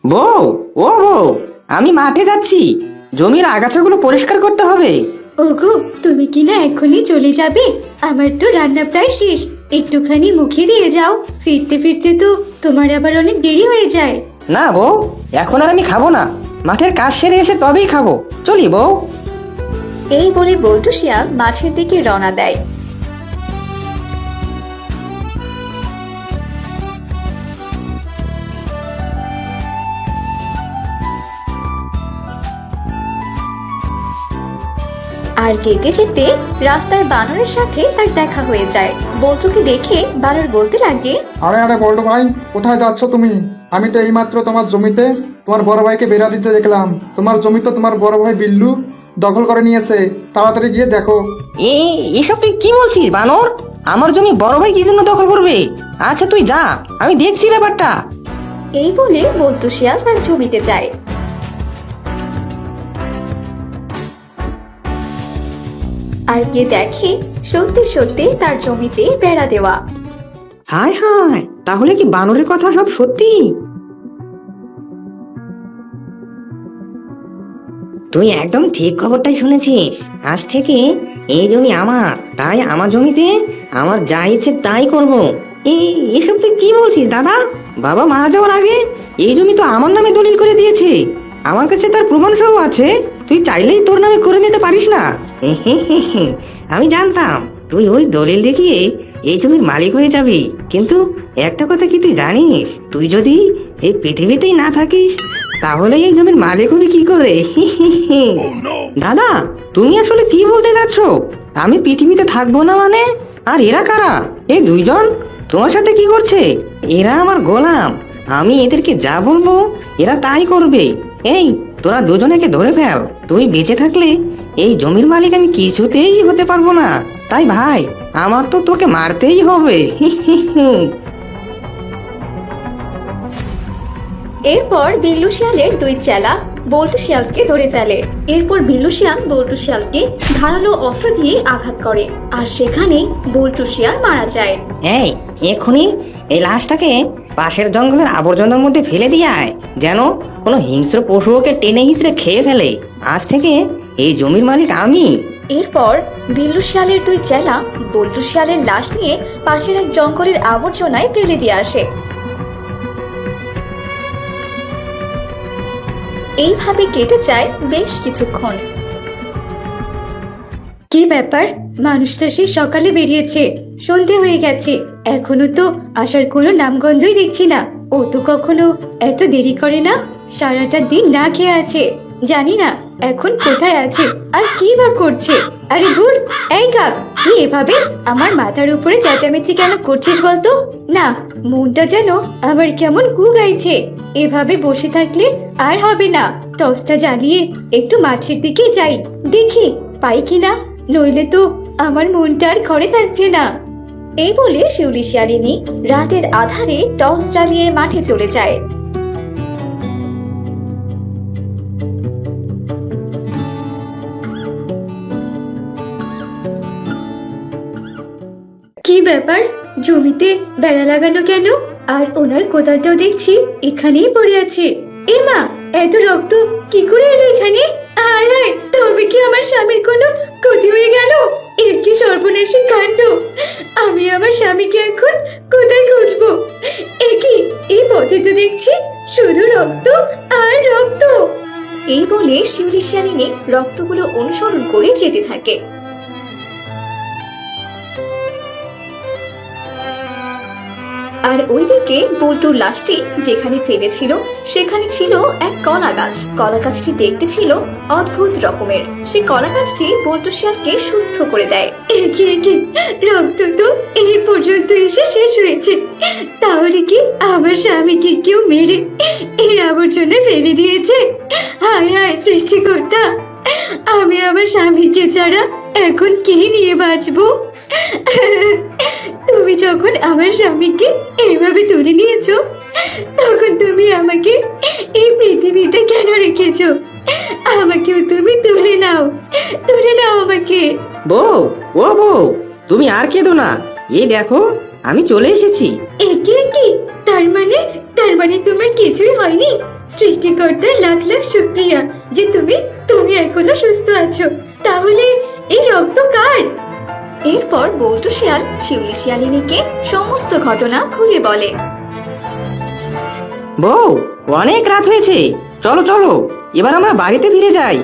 বউ, ও বউ, আমি মাঠে যাচ্ছি। জমির আগাছাগুলো পরিষ্কার করতে হবে। ওগো, তুমি কি না এখনই চলে যাবে? আমার তো রান্না প্রায় শেষ, একটুখানি মুখে দিয়ে যাও। ফিরতে ফিরতে তো তোমার আবার অনেক দেরি হয়ে যায়। না বউ, এখন আর আমি খাবো না। মাঠের কাজ সেরে এসে তবেই খাবো। চলি বউ। এই বলে বল্টু শিয়াল মাঠের দিকে রওনা দেয়। আর যেতে যেতে রাস্তায় বানরের সাথে তার দেখা হয়ে যায়। বল্টুকে দেখে বানর বলতে লাগে, আরে আরে বল্টু ভাই, কোথায় যাচ্ছ তুমি? আমি তো এইমাত্র তোমার জমিতে তোমার বড় ভাইকে বেড়া দিতে দেখলাম। তোমার জমি তো তোমার বড় ভাই বিল্লু দখল করে নিয়েছে। তাড়াতাড়ি গিয়ে দেখো। এসব তুই কি বলছিস বানর? আমার জমি বড় ভাই কি জন্য দখল করবে? আচ্ছা তুই যা, আমি দেখছি ব্যাপারটা। এই বলে বল্টু শিয়াল তার জমিতে যায়। আর গিয়ে দেখে সত্যি সত্যি তার জমিতে বেড়া দেওয়া। হায় হায়, তাহলে কি বানরের কথা সব সত্যি? তুই একদম ঠিক খবরটাই শুনেছিস। আজ থেকে এই জমি আমার, তাই আমার জমিতে আমার যা ইচ্ছে তাই করব। এসব তুই কি বলছিস দাদা? বাবা মারা যাওয়ার আগে এই জমি তো আমার নামে দলিল করে দিয়েছে। আমার কাছে তার প্রমাণ সহ আছে। তুই চাইলেই তোর নামে করে নিতে পারিস না। আমি জানতাম তুই ওই দলিল দেখিয়ে এই জমির মালিক হয়ে যাবি। কিন্তু একটা কথা কি তুই জানিস, তুই যদি এই পৃথিবীতেই না থাকিস তাহলে এই জমির মালিক হবি কি করে? দাদা, তুমি আসলে কি বলতে যাচ্ছ? আমি পৃথিবীতে থাকবো না মানে? আর এরা কারা? এই দুইজন তোমার সাথে কি করছে? এরা আমার গোলাম। আমি এদেরকে যা বলবো এরা তাই করবে। এই তোরা দুজনেকে ধরে ফেল। তুই বেঁচে থাকলে এই জমির মালিক আমি কিছুতেই হতে পারবো না। তাই ভাই, আমার তো তোকে মারতেই হবে। এরপর বিল্লু শিয়ালের দুই চেলা বল্টু শিয়ালকে ধরে ফেলে। এরপর বিল্লু শিয়াল বল্টু শিয়ালকে ধারালো অস্ত্র দিয়ে আঘাত করে, আর সেখানেই বল্টু শিয়াল মারা যায়। এই এক্ষুনি এই লাশটাকে পাশের জঙ্গলের আবর্জনার মধ্যে ফেলে দিয়ে আয়, যেন কোনো হিংস্র পশু ওকে টেনে হিঁচড়ে খেয়ে ফেলে। আজ থেকে এই জমির মালিক আমি। এরপর বিল্লু শিয়ালের দুই চেলা বল্টু শিয়ালের লাশ নিয়ে পাশের এক জঙ্গলের আবর্জনায় ফেলে দিয়ে আসে। এইভাবে কেটে যায় বেশ কিছুক্ষণ। কি ব্যাপার, মানুষটা সেই সকালে বেরিয়েছে, সন্ধে হয়ে গেছে, এখনো তো আসার কোনো নামগন্ধই দেখছি না। ও তো কখনো এত দেরি করে না। সারাটা দিন না খেয়ে আছে, জানি না এখন কোথায় আছে আর কি বা করছে। আরে ধুর, এই কাক, তুই এভাবে আমার মাথার উপরে চেঁচামেচি কেন করছিস বলতো? না, মনটা যেন আবার কেমন কু গাইছে। এভাবে বসে থাকলে আর হবে না। টর্চটা জ্বালিয়ে একটু মাঠের দিকে যাই, দেখি পাই কিনা, নইলে তো আমার মনটা আর ঘরে থাকছে না। এই বলে শিউলি শিয়ালিনী রাতের আধারে টর্চ জ্বালিয়ে মাঠে চলে যায়। কি ব্যাপার, জমিতে বেড়া লাগানো কেন? আর ওনার কোদালটাও দেখছি এখানেই পড়ে আছে। এ মা, এত রক্ত কি করে এলো এখানে? হায় হায়, তবে কি আমার স্বামীর কোনো ক্ষতি হয়ে গেল? এর কি সর্বনাশী কাণ্ড! আমি আমার স্বামীকে এখন কোথায় খুঁজবো? একই এই পথে তো দেখছি শুধু রক্ত আর রক্ত। এই বলে শিউলি শিয়ালিনী রক্তগুলো অনুসরণ করে যেতে থাকে। আর ওইদিকে বল্টুর লাশটি যেখানে ফেলেছিল সেখানে ছিল এক কলা গাছ। কলা গাছটি দেখতে ছিল অদ্ভুত রকমের। সেই কলা গাছটি বল্টু শিয়ালকে সুস্থ করে দেয়। একে একে রক্ত তো এই পর্যন্ত এসে শেষ হয়েছে। তাহলে কি আমার স্বামীকে কেউ মেরে এই আবর্জনা ফেলে দিয়েছে? হায় হায় সৃষ্টিকর্তা, আমি আমার স্বামীকে ছাড়া এখন কে নিয়ে বাঁচবো? তুমি যখন আমার স্বামীকে এইভাবে তুলে নিয়েছো, তখন তুমি আমাকে এই পৃথিবীতে কেন রেখেছো? আমাকেও তুমি তুলে নাও, তুলে নাও আমাকে। বউ, ও বউ, তুমি আর কেঁদো না। এই দেখো আমি চলে এসেছি। একে কি? তার মানে তোমার কিছুই হয়নি? সৃষ্টিকর্তার লাখ লাখ শুকরিয়া যে তুমি এখনো সুস্থ আছো। তাহলে এই রক্ত কার? এরপর বল্টু শিয়াল শিউলি শিয়ালিনীকে সমস্ত ঘটনা খুলে বলে। বউ, অনেক রাত হয়েছে, চলো চলো এবার আমরা বাড়িতে ফিরে যাই।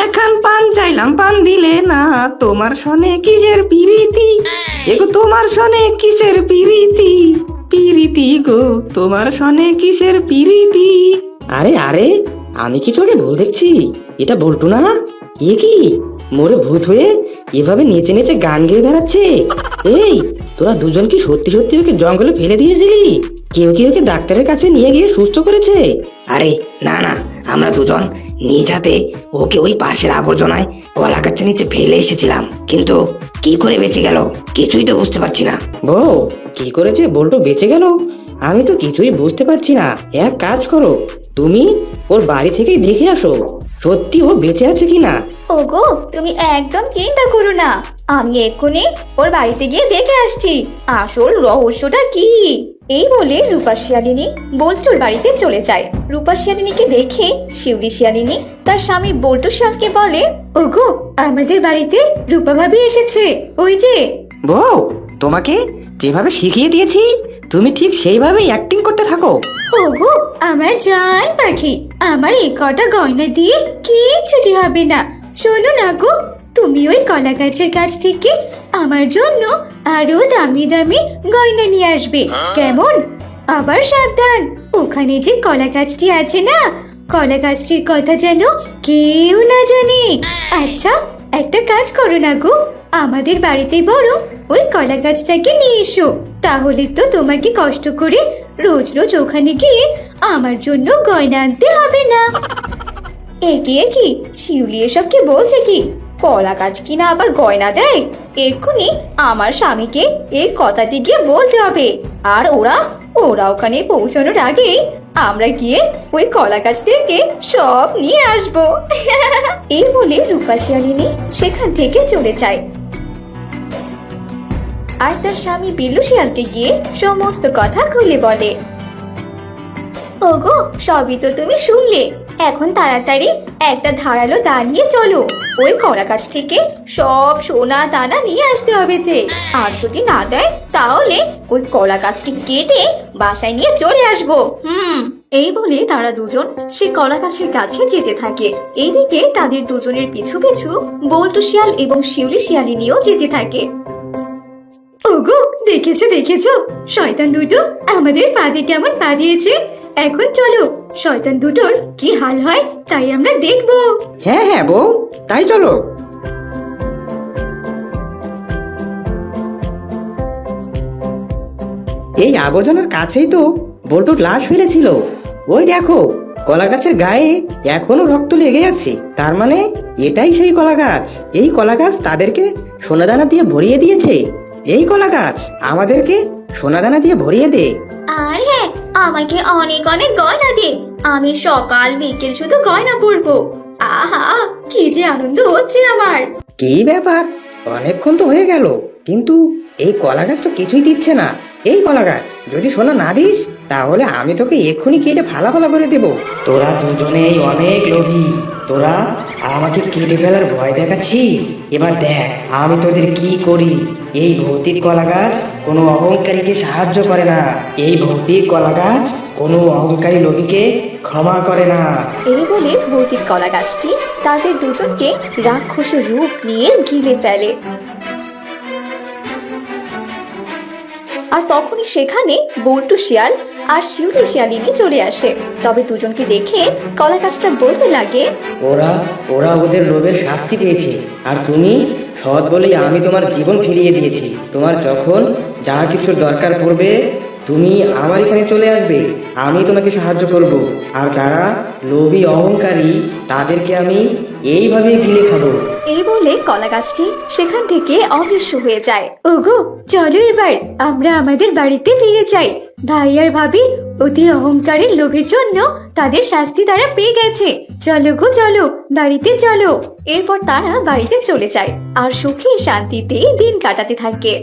এখন পান চাইলাম, পান দিলে না, তোমার সনে কিসের পিরিতি, এগো তোমার সনে কিসের পিরিতি, পিরিতি গো তোমার সনে কিসের পিরিতি। আরে আরে, আমি কি চোখে ভুল দেখছি? এটা বল্টু না? এ কি মোরে ভূত হয়ে এভাবে নেচে নেচে গান গেয়ে বেড়াচ্ছে? এই, তোরা দুজন কি সত্যি সত্যি ওকে জঙ্গলে ফেলে দিয়েছিলি? কেউ কি ওকে ডাক্তারের কাছে নিয়ে গিয়ে সুস্থ করেছে? আরে না না, আমরা দুজন নিজ হাতে ওকে ওই পাশের আবর্জনায় কলা গাছের নিচে ফেলে এসেছিলাম, কিন্তু কি করে বেঁচে গেল কিছুই তো বুঝতে পারছি না। বউ, কি করেছে বল্টু বেঁচে গেল আমি তো কিছুই বুঝতে পারছি না। এক কাজ করো, তুমি ওর বাড়ি থেকে দেখে আসো সত্যি ও বেঁচে আছে কিনা। ওগো, তুমি একদম চিন্তা করো না, আমি এক্ষুনি ওর বাড়িতে গিয়ে দেখে আসছি আসল রহস্যটা কি। এই বলে রূপা শিয়ালিনী বল্টুর বাড়িতে চলে যায়। রূপা শিয়ালিনীকে দেখে শিউলি শিয়ালিনী তার স্বামী বল্টু শিয়ালকে বলে, ওগো, আমাদের বাড়িতে রূপা ভাবি এসেছে, ওই যে। বউ, তোমাকে যেভাবে শিখিয়ে দিয়েছি তুমি ঠিক সেইভাবেই অ্যাক্টিং করতে থাকো। ওগো, আমার জান পাখি, আমার এই কটা গয়না দিয়ে কিচ্ছুটি হবে না। শোনো না গো, তুমি ওই কলা গাছের কাছ থেকে আমার জন্য আরো দামি দামি গয়না নিয়ে আসবে, কেমন? আবার সাবধান, ওখানে যে কলা গাছটি আছে না, কলা গাছটির কথা যেন কেউ না জানে। আচ্ছা, একটা কাজ করো না গো, আমাদের বাড়িতে বড় ওই কলা গাছটাকে নিয়ে এসো, তাহলে তো তোমাকে কষ্ট করে রোজ রোজ ওখানে গিয়ে আমার জন্য গয়না আনতে হবে না। এগিয়ে কি শিউলি এসব কি বলছে কি? কলা গাছ কিনা আবার গয়না দেয়? এক্ষুনি আমার স্বামীকে এই কথাটি গিয়ে বলতে হবে, আর ওরা ওখানে পৌঁছানোর আগে আমরা গিয়ে ওই কলা গাছ থেকে সব নিয়ে আসবো। এই বলে রূপা শিয়ালিনী সেখান থেকে চলে যায়। আর তার স্বামী বিল্লু শিয়ালকে গিয়ে সমস্ত কথা খুলে বলে। ওগো, সবই তো তুমি শুনলে, এখন তাড়াতাড়ি একটা ধারালো দা নিয়ে চলো, ওই কলা গাছ থেকে সব সোনা দানা নিয়ে আসতে হবে যে, আর যদি না দেয় তাহলে ওই কলা গাছটি কেটে বাসায় নিয়ে চলে আসবো। এই বলে তারা দুজন সে কলা গাছের কাছে যেতে থাকে। এইদিকে তাদের দুজনের পিছু পিছু বল্টু শিয়াল এবং শিউলি শিয়ালিনীও যেতে থাকে। ওগো, দেখেছো দেখেছো, শয়তান দুটো আমাদের ফাঁদে কেমন পা দিয়েছে। এখন চলো, শয়তান দুটোর কি হাল হয় তাই আমরা দেখবো। হ্যাঁ হ্যাঁ বউ, তাই চলো। এই আবর্জনার কাছেই তো বল্টুর লাশ ফেলেছিল। ওই দেখো, কলা গাছের গায়ে এখনো রক্ত লেগে আছে, তার মানে এটাই সেই কলা গাছ। এই কলা গাছ তাদেরকে সোনাদানা দিয়ে ভরিয়ে দিয়েছে। এই কলা গাছ আমাদেরকে সোনাদানা দিয়ে ভরিয়ে দে। আর হ্যাঁ, আমাকে অনেক অনেক গয়না দে, আমি সকাল বিকেল শুধু গয়না পরবো। আহা, কি যে আনন্দ হচ্ছে আমার। কি ব্যাপার, অনেকক্ষণ তো হয়ে গেল, কিন্তু এই কলা গাছ তো কিছুই দিচ্ছে না। এই কলা গাছ যদি সোনা না দিস তাহলে আমি তোকে এক্ষুনি কেটে ফালা ফালা করে দেব। তোরা দুজনেই অনেক লোভী, তোরা আমাকে কেটে ফেলার ভয় দেখাচ্ছি। এবার দেখ আমি তোদের কি করি। এই ভৌতিক কলা গাছ কোনো অহংকারীকে সাহায্য করে না। এই ভৌতিক কলা গাছ কোনো অহংকারী লোভীকে ক্ষমা করে না। এই বলে ভৌতিক কলা গাছটি তাদের দুজনকে রাক্ষসী রূপ নিয়ে গিলে ফেলে। আর তখনই সেখানে বল্টু শিয়াল আর শিউলি শিয়ালিনী চলে আসে। তবে দুজনকে দেখে কলা গাছটা বলতে লাগে, ওরা ওরা ওদের লোভের শাস্তি পেয়েছে, আর তুমি সৎ বলেই আমি তোমার জীবন ফিরিয়ে দিয়েছি। তোমার যখন যা কিছুর দরকার পড়বে তুমি আমার এখানে চলে আসবে, আমি তোমাকে সাহায্য করব। আর যারা লোভী অহংকারী তাদেরকে আমি এইভাবেই গিলে খাবো। এই বলে কলা গাছটি সেখান থেকে অদৃশ্য হয়ে যায়। ওগো চলো এবার আমরা আমাদের বাড়িতে ফিরে যাই। ভাই আর ভাবি অতি অহংকারের লোভের জন্য তাদের শাস্তি তারা পেয়ে গেছে। চলো গো চলো, বাড়িতে চলো। এরপর তারা বাড়িতে চলে যায় আর সুখে শান্তিতে দিন কাটাতে থাকে।